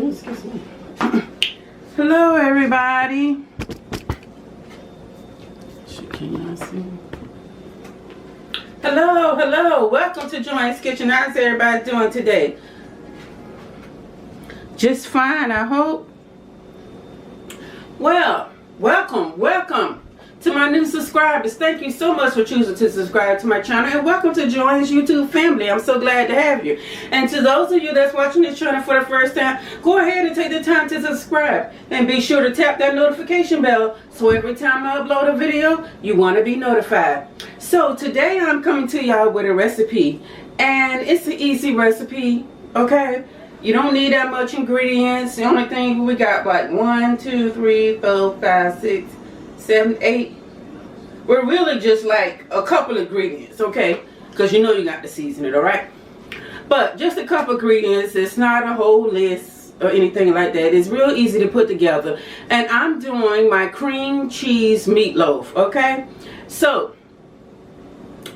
Excuse me. Hello, everybody. Can y'all see? Hello, hello. Welcome to Joanne's Kitchen. How's everybody doing today? Just fine, I hope. Well, welcome to my new subscribers. Thank you so much for choosing to subscribe to my channel, and welcome to Joanne's YouTube family. I'm so glad to have you. And to those of you that's watching this channel for the first time, go ahead and take the time to subscribe, and be sure to tap that notification bell so every time I upload a video, you want to be notified. So today I'm coming to y'all with a recipe, and it's an easy recipe, okay? You don't need that much ingredients. The only thing we got, like 1, 2, 3, 4, 5, 6, 7, 8. We're really just like a couple ingredients, okay? Because you know you got to season it, alright? But just a couple ingredients. It's not a whole list or anything like that. It's real easy to put together. And I'm doing my cream cheese meatloaf, okay? So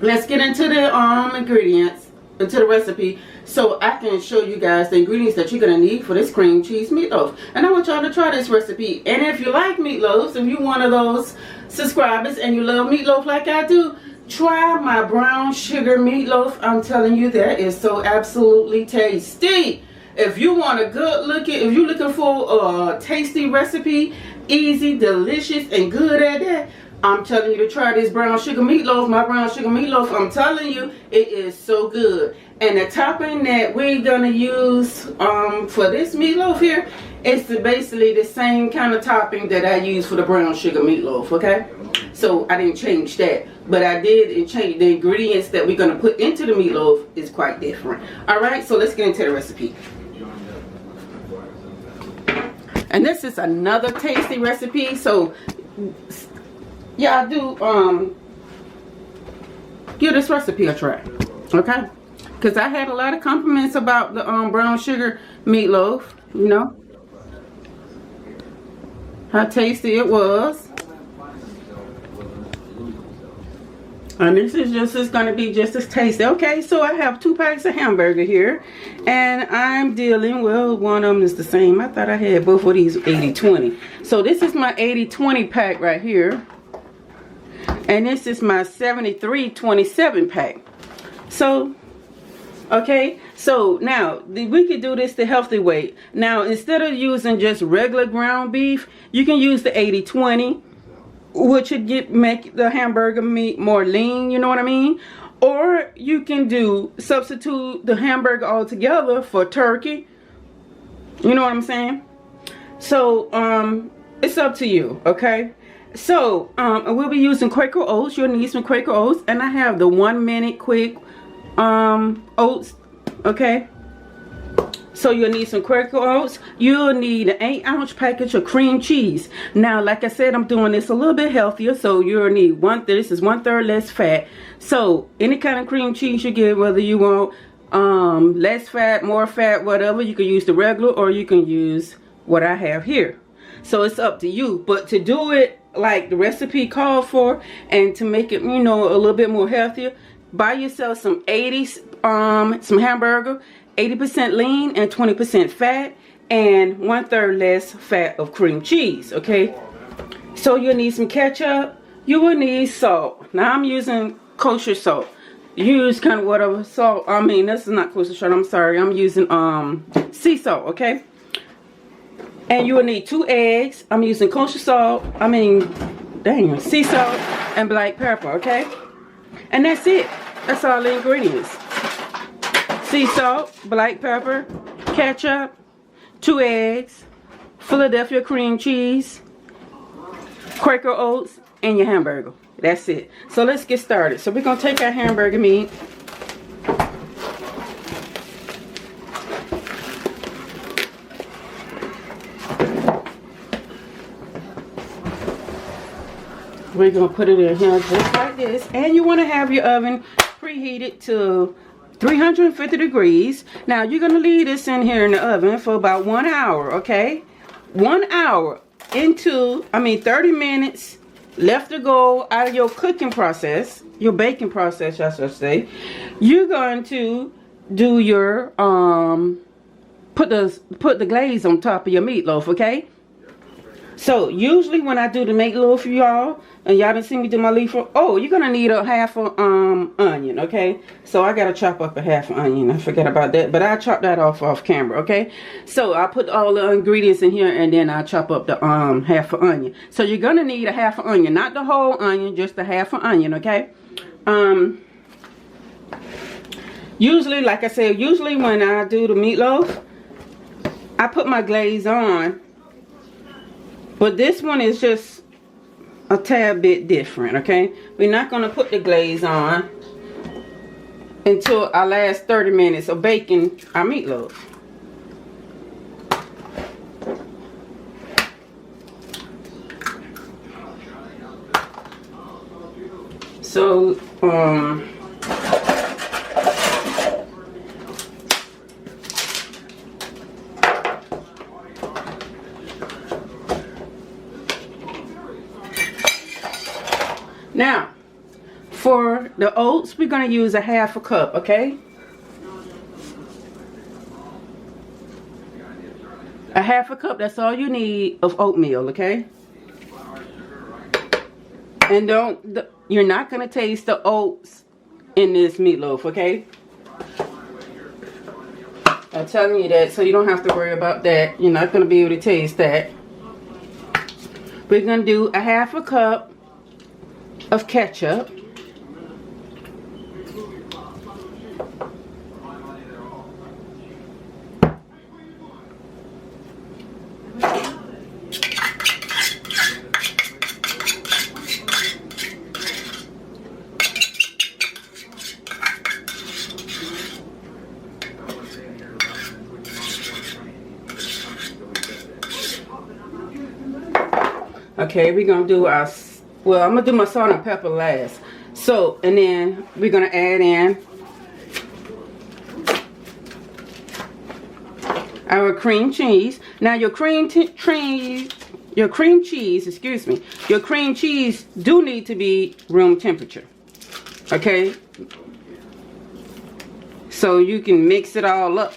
let's get into the ingredients, into the recipe, so I can show you guys the ingredients that you're going to need for this cream cheese meatloaf. And I want y'all to try this recipe. And if you like meatloafs, if you're one of those subscribers and you love meatloaf like I do, try my brown sugar meatloaf. I'm telling you, that is so absolutely tasty. If you want a good looking, if you're looking for a tasty recipe, easy, delicious, and good at that, I'm telling you to try this brown sugar meatloaf. My brown sugar meatloaf, I'm telling you, it is so good. And the topping that we're gonna use for this meatloaf here is basically the same kind of topping that I use for the brown sugar meatloaf, okay? So I didn't change that, but I did change the ingredients that we're gonna put into the meatloaf is quite different. All right, so let's get into the recipe. And this is another tasty recipe, so yeah, I do give this recipe a try, okay? Because I had a lot of compliments about the brown sugar meatloaf, you know, how tasty it was. And this is just, it's going to be just as tasty. Okay, so I have 2 packs of hamburger here, and I'm dealing, well, one of them is the same. I thought I had both of these 80-20. So this is my 80-20 pack right here, and this is my 73-27 pack. So okay, so now we could do this the healthy way. Now, instead of using just regular ground beef, you can use the 80-20, which would make the hamburger meat more lean, you know what I mean? Or you can substitute the hamburger altogether for turkey, you know what I'm saying? So it's up to you, okay? So we'll be using Quaker oats. You'll need some Quaker oats, and I have the 1 minute quick oats, okay? So you'll need some Quaker oats. You'll need an 8-ounce package of cream cheese. Now, like I said, I'm doing this a little bit healthier, so you'll need this is 1/3 less fat. So any kind of cream cheese you get, whether you want less fat, more fat, whatever, you can use the regular, or you can use what I have here. So it's up to you. But to do it like the recipe called for, and to make it, you know, a little bit more healthier, buy yourself some some hamburger, 80% lean and 20% fat, and 1/3 less fat of cream cheese, okay? So you'll need some ketchup. You will need salt. Now I'm using kosher salt. Use kind of whatever salt. I mean, this is not kosher salt, I'm sorry. I'm using sea salt, okay? And you will need 2 eggs. I'm using kosher salt. I mean, dang, sea salt and black pepper, okay? And that's it. That's all the ingredients. Sea salt, black pepper, ketchup, 2 eggs, Philadelphia cream cheese, Quaker oats, and your hamburger. That's it. So let's get started. So we're going to take our hamburger meat. We're going to put it in here just like this. And you want to have your oven preheated to 350 degrees. Now, you're going to leave this in here in the oven for about 1 hour, okay? 1 hour into, 30 minutes left to go out of your cooking process, your baking process, I should say. You're going to do your put the glaze on top of your meatloaf, okay? So usually when I do the meatloaf, y'all, and y'all didn't see me do my leaf, oh, you're gonna need a half a onion, okay? So I gotta chop up a half an onion. I forgot about that, but I chop that off camera, okay? So I put all the ingredients in here, and then I chop up the half an onion. So you're gonna need a half an onion, not the whole onion, just a half an onion, okay? Usually, like I said, usually when I do the meatloaf, I put my glaze on. But this one is just a tad bit different, okay? We're not going to put the glaze on until our last 30 minutes of baking our meatloaf. So, now, for the oats, we're going to use a half a cup, okay? A half a cup, that's all you need of oatmeal, okay? And you're not going to taste the oats in this meatloaf, okay? I'm telling you that, so you don't have to worry about that. You're not going to be able to taste that. We're going to do a half a cup of ketchup. Okay, we're going to do our, well, I'm going to do my salt and pepper last. So, and then we're going to add in our cream cheese. Now your cream cheese, excuse me, your cream cheese do need to be room temperature. Okay? So you can mix it all up.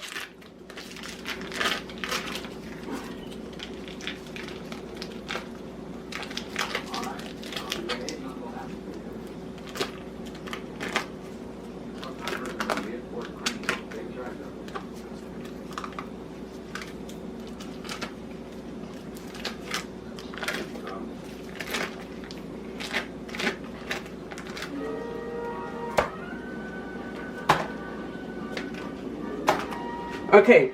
Okay,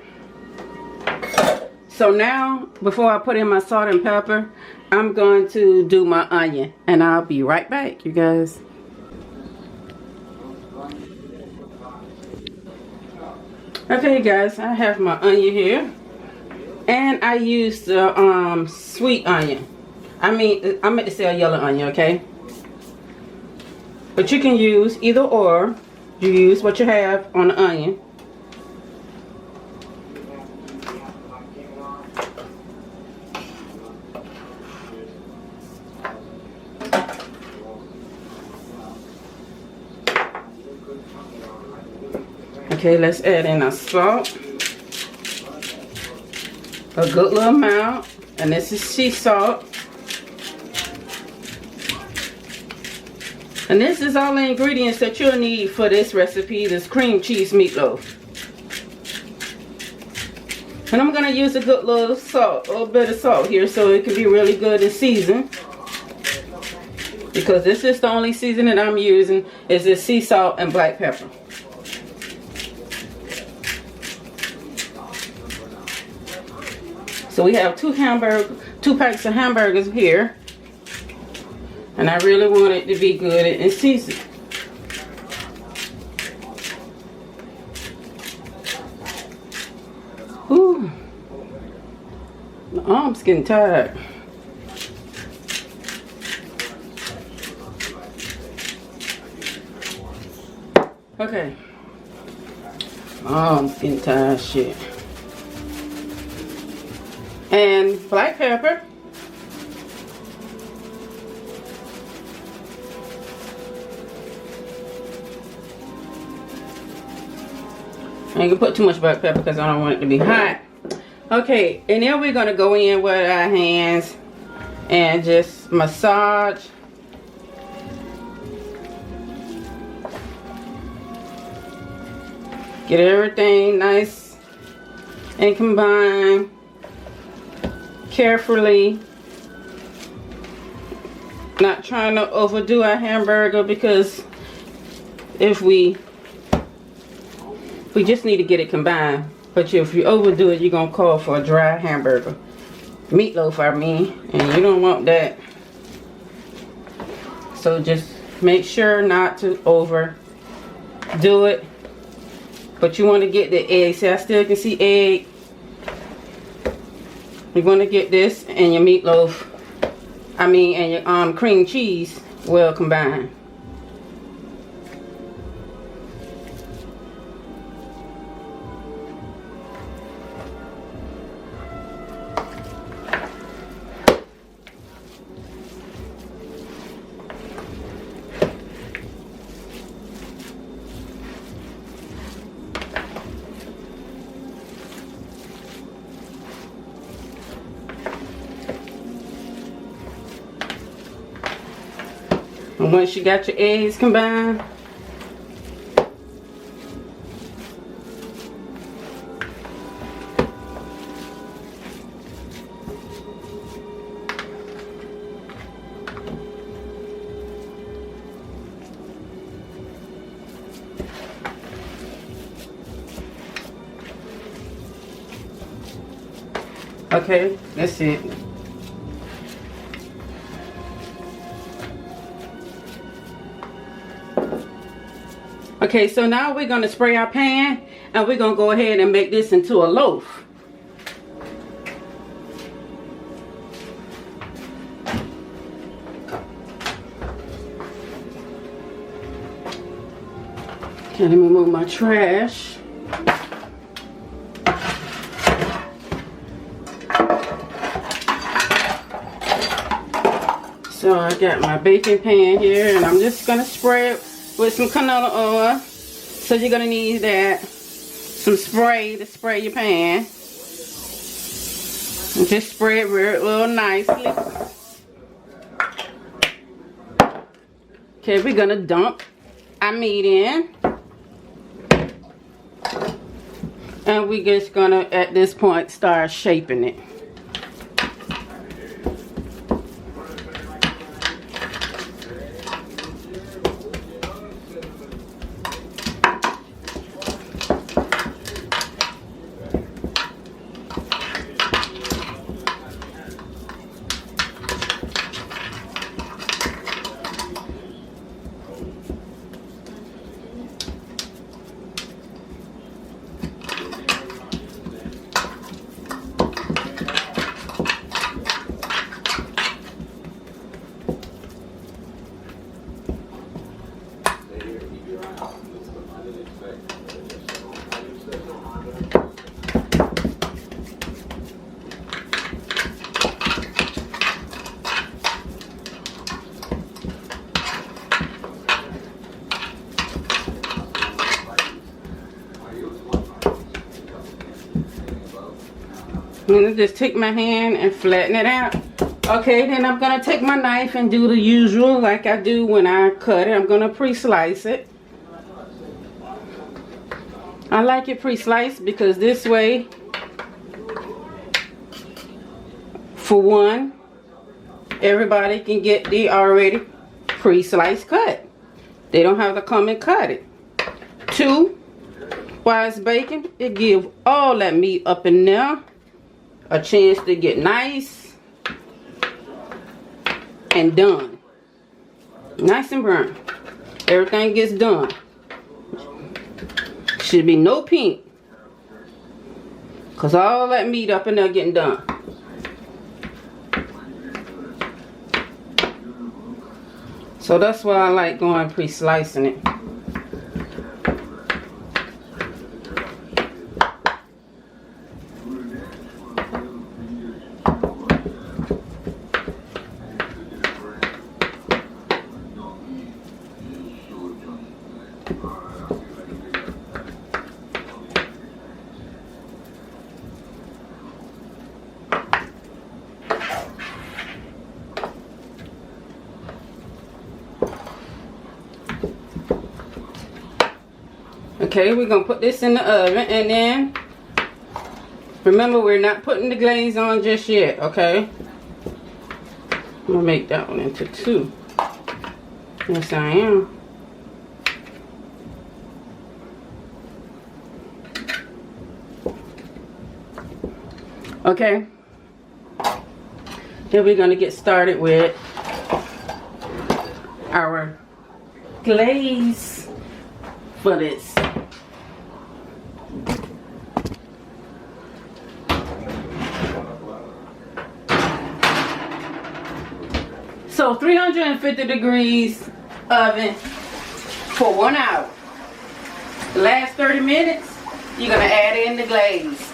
so now before I put in my salt and pepper, I'm going to do my onion, and I'll be right back, you guys. Okay, guys, I have my onion here, and I used the sweet onion. I meant to say a yellow onion, okay? But you can use either or. You use what you have on the onion. Okay, let's add in our salt. A good little amount. And this is sea salt. And this is all the ingredients that you'll need for this recipe, this cream cheese meatloaf. And I'm going to use a good little salt, a little bit of salt here so it can be really good and seasoned. Because this is the only seasoning I'm using is this sea salt and black pepper. So we have two packs of hamburgers here. And I really want it to be good and seasoned. Ooh. My arm's getting tired. Okay. My arm's getting tired, shit. And black pepper. ain't gonna put too much black pepper because I don't want it to be hot. Okay, and then we're gonna go in with our hands and just massage. Get everything nice and combined carefully. Not trying to overdo our hamburger, because if we just need to get it combined. But if you overdo it, you're gonna call for a dry hamburger. Meatloaf, I mean, and you don't want that. So just make sure not to overdo it. But you want to get the egg. See, I still can see egg. You want to get this and your meatloaf, and your cream cheese well combined. And once you got your eggs combined, okay, that's it. Okay, so now we're going to spray our pan, and we're going to go ahead and make this into a loaf. Okay, let me move my trash. So I got my baking pan here, and I'm just going to spray it with some canola oil. So you're gonna need that, some spray to spray your pan. And just spray it real nicely. Okay, we're gonna dump our meat in. And we're just gonna, at this point, start shaping it. I'm gonna just take my hand and flatten it out. Okay, then I'm gonna take my knife and do the usual like I do when I cut it. I'm gonna pre-slice it. I like it pre-sliced because this way, for one, everybody can get the already pre-sliced cut. They don't have to come and cut it. Two, while it's baking, it gives all that meat up in there a chance to get nice and done. Nice and brown. Everything gets done. Should be no pink, because all that meat up in there getting done. So that's why I like going pre-slicing it. Okay, we're gonna put this in the oven, and then remember, we're not putting the glaze on just yet, okay? I'm gonna make that one into 2. Yes, I am. Okay. Then we're gonna get started with our glaze for this. So 350 degrees oven for 1 hour. The last 30 minutes, you're gonna add in the glaze.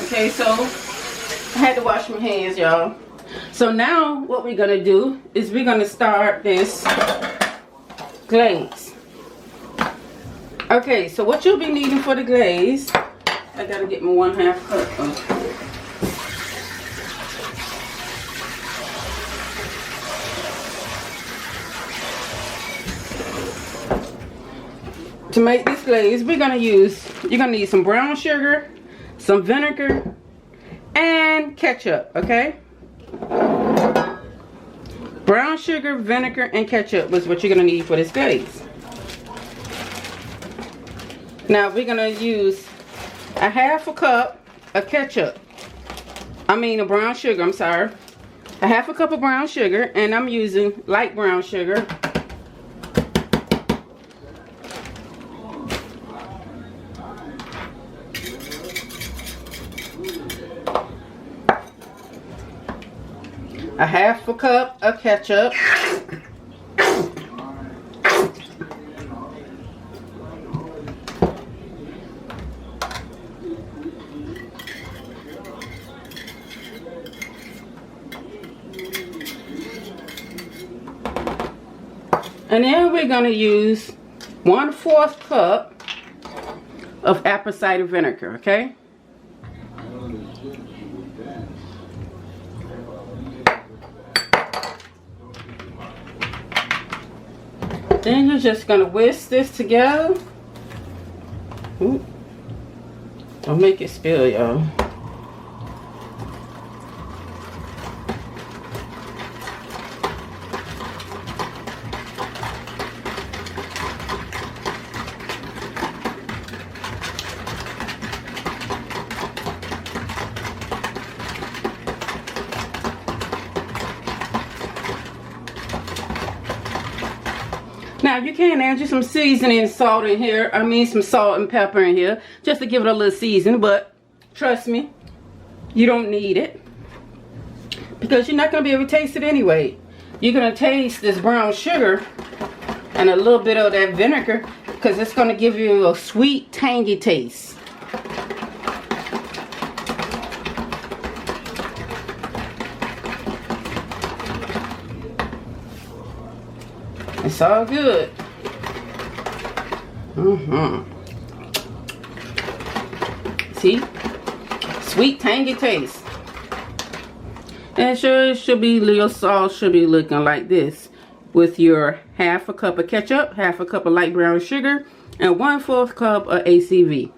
Okay, so I had to wash my hands, y'all. So now what we're gonna do is we're gonna start this glaze. Okay, so what you'll be needing for the glaze, I gotta get my 1/2 cup of. To make this glaze, you're gonna need some brown sugar, some vinegar, and ketchup, okay? Brown sugar, vinegar, and ketchup is what you're gonna need for this glaze. Now we're gonna use a 1/2 cup of ketchup. A brown sugar, I'm sorry. A 1/2 cup of brown sugar, and I'm using light brown sugar. A 1/2 cup of ketchup. And then we're going to use 1/4 cup of apple cider vinegar, okay? Then you're just going to whisk this together. Ooh. Don't make it spill, y'all. Now you can add you some seasoning salt in here. Some salt and pepper in here, just to give it a little season. But trust me, you don't need it, because you're not going to be able to taste it anyway. You're going to taste this brown sugar and a little bit of that vinegar, because it's going to give you a sweet, tangy taste. It's all good. See? Sweet, tangy taste. And sure, it should be, your sauce should be looking like this, with your 1/2 cup of ketchup, 1/2 cup of light brown sugar, and 1/4 cup of ACV.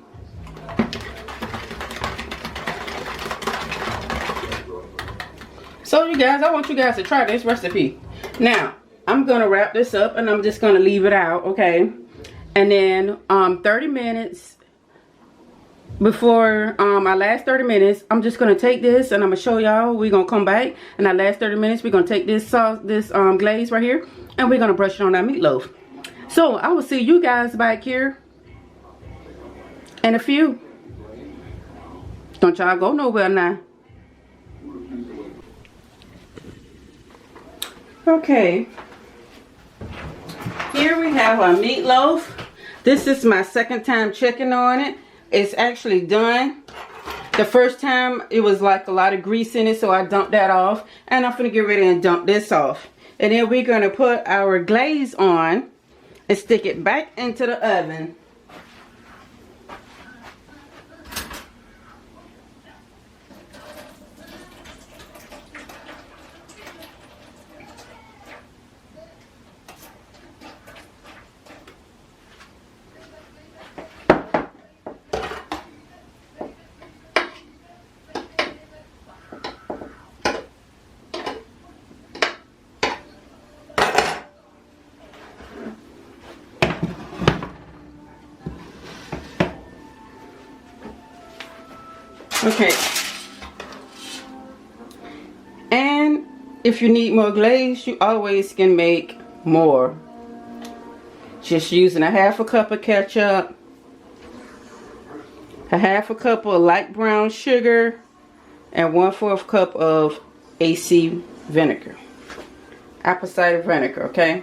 So you guys, I want you guys to try this recipe. Now, I'm going to wrap this up, and I'm just going to leave it out, okay? And then 30 minutes before our last 30 minutes, I'm just going to take this, and I'm going to show y'all. We're going to come back, and our last 30 minutes, we're going to take this sauce, this glaze right here, and we're going to brush it on our meatloaf. So I will see you guys back here in a few. Don't y'all go nowhere now. Okay. Here we have our meatloaf. This is my second time checking on it. It's actually done. The first time it was like a lot of grease in it, so I dumped that off. And I'm gonna get ready and dump this off. And then we're gonna put our glaze on and stick it back into the oven. Okay. And if you need more glaze, you always can make more. Just using a half a cup of ketchup, a half a cup of light brown sugar, and 1/4 cup of AC vinegar. Apple cider vinegar, okay?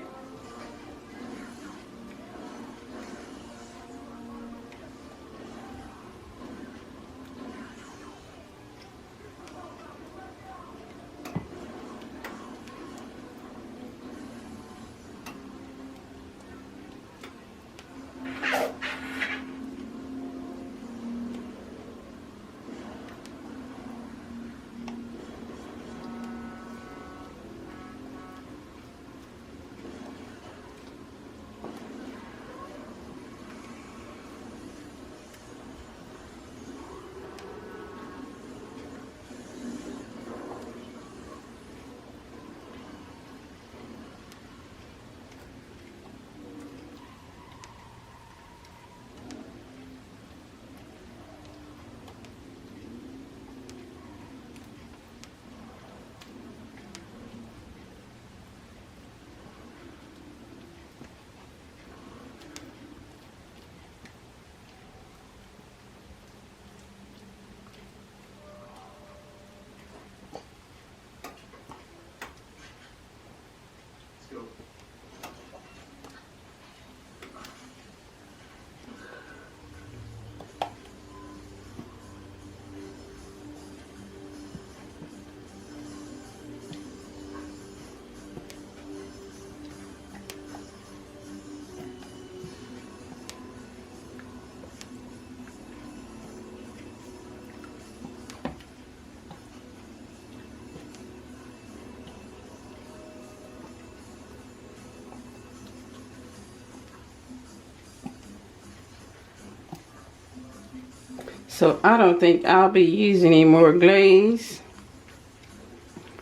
So I don't think I'll be using any more glaze.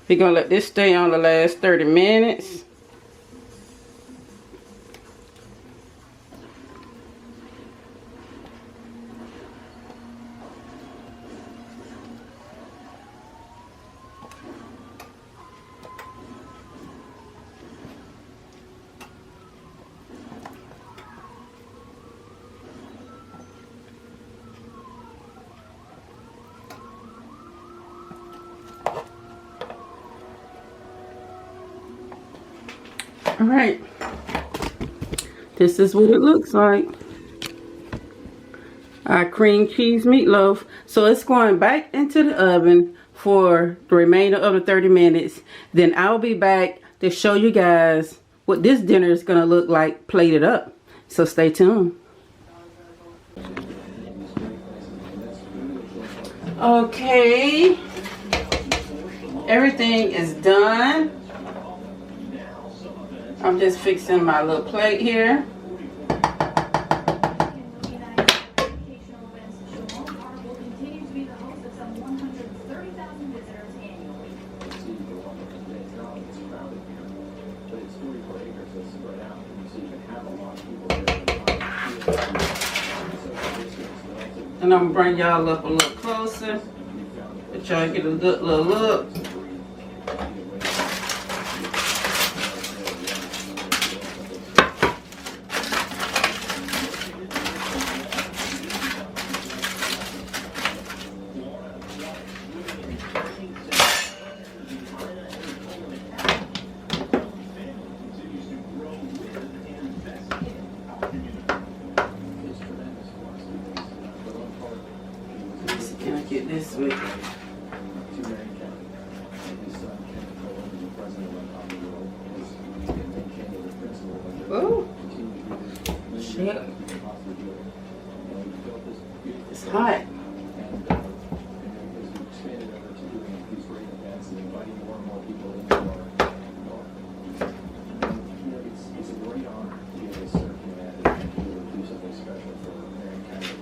We're gonna let this stay on the last 30 minutes. All right, this is what it looks like. Our cream cheese meatloaf. So it's going back into the oven for the remainder of the 30 minutes. Then I'll be back to show you guys what this dinner is going to look like plated up. So stay tuned. Okay, everything is done. I'm just fixing my little plate here. And I'm gonna bring y'all up a little closer, let y'all get a good little look. Can I get this way? Oh, shit. It's hot.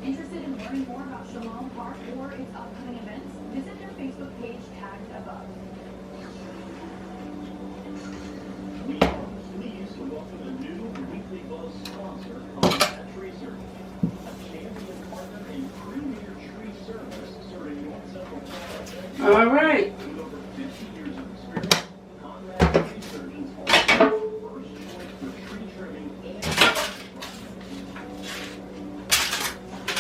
Interested in learning more about Shalom Park or its upcoming events? Visit their Facebook page tagged above. We are pleased to welcome a new Weekly Buzz sponsor, Combat Research, a champion partner in premier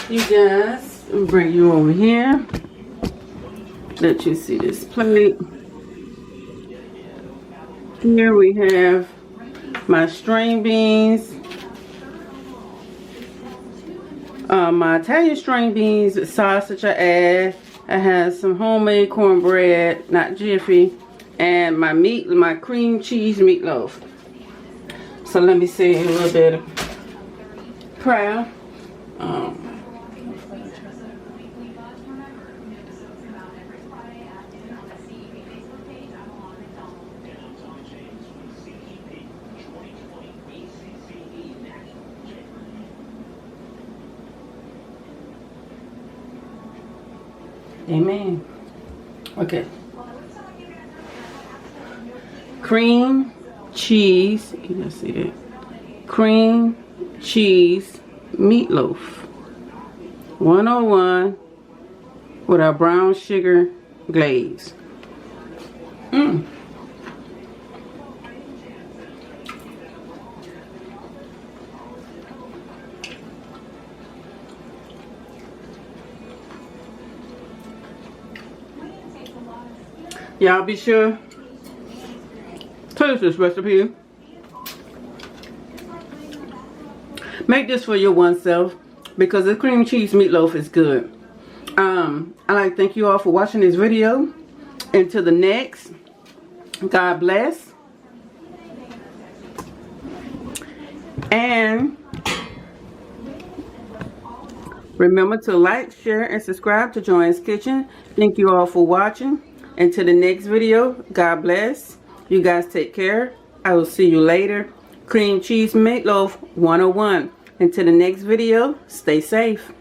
You guys, I'll bring you over here. Let you see this plate. Here we have my string beans. My Italian string beans with sausage I add. I have some homemade cornbread, not Jiffy, and my cream cheese meatloaf. So let me say a little bit of prayer. Amen. Okay. Cream cheese. Can you see that? Cream cheese meatloaf. 101 with our brown sugar glaze. Y'all be sure taste this recipe. Make this for your one self because the cream cheese meatloaf is good. I like to thank you all for watching this video. Until the next, God bless. And remember to like, share, and subscribe to Joanne's Kitchen. Thank you all for watching. Until the next video, God bless. You guys take care. I will see you later. Cream cheese meatloaf 101. Until the next video, stay safe.